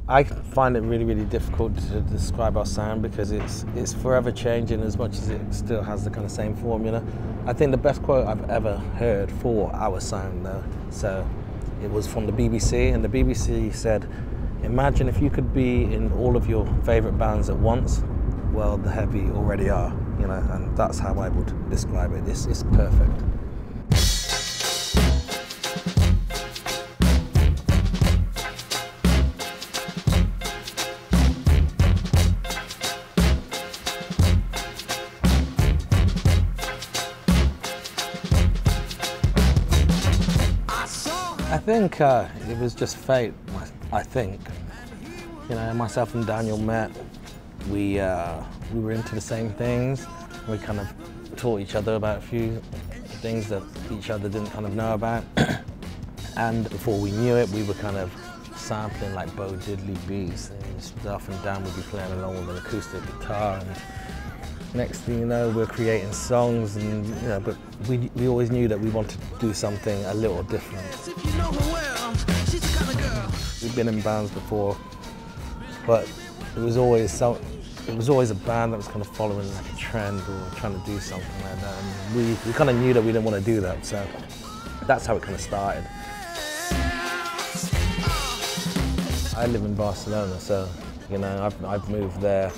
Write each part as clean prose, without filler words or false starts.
I find it really, really difficult to describe our sound because it's forever changing as much as it still has the kind of same formula. I think the best quote I've ever heard for our sound though, so it was from the BBC, and the BBC said, imagine if you could be in all of your favourite bands at once. Well, the Heavy already are, you know, and that's how I would describe it. It's perfect. I think it was just fate, I think. You know, myself and Daniel met, we were into the same things. We kind of taught each other about a few things that each other didn't kind of know about. And before we knew it, we were kind of sampling like Bo Diddley beats and stuff, and Dan would be playing along with an acoustic guitar. And next thing you know, we're creating songs, and you know, but we always knew that we wanted to do something a little different. We've been in bands before, but it was always a band that was kind of following like a trend or trying to do something like that. And we kind of knew that we didn't want to do that, so that's how it kind of started. I live in Barcelona, so you know I've moved there.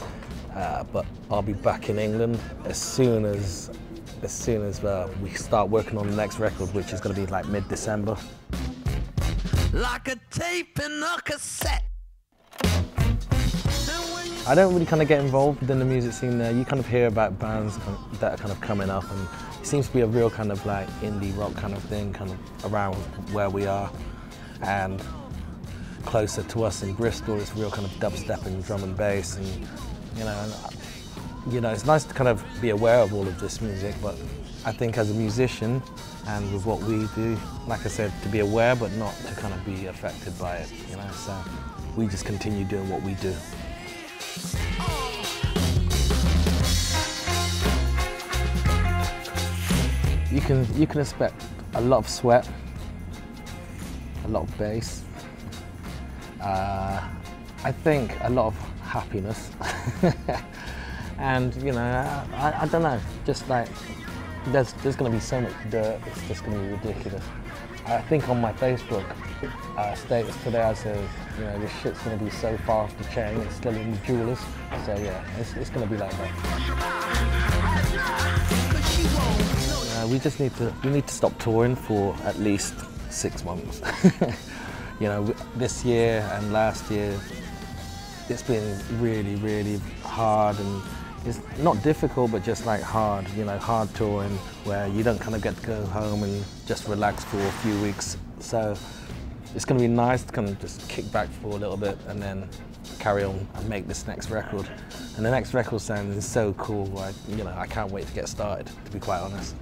But I'll be back in England as soon as we start working on the next record, which is going to be like mid-December. Like a tape in a cassette. I don't really kind of get involved within the music scene there. You kind of hear about bands that are kind of coming up, and it seems to be a real kind of like indie rock kind of thing, kind of around where we are, and closer to us in Bristol, it's real kind of dubstep and drum and bass, and you know, it's nice to kind of be aware of all of this music, but I think as a musician and with what we do, like I said, to be aware but not to kind of be affected by it, you know, so we just continue doing what we do. You can expect a lot of sweat, a lot of bass, I think a lot of happiness. And you know, I don't know, just like there's going to be so much dirt, it's just going to be ridiculous. I think on my Facebook status today I said, you know, this shit's going to be so far off the chain, it's still in the jewelers. So yeah, it's going to be like that. We just need to stop touring for at least 6 months. You know, this year and last year, it's been really, really hard, and it's not difficult, but just like hard, you know, hard touring where you don't kind of get to go home and just relax for a few weeks. So it's going to be nice to kind of just kick back for a little bit and then carry on and make this next record. And the next record sound is so cool, you know, I can't wait to get started, to be quite honest.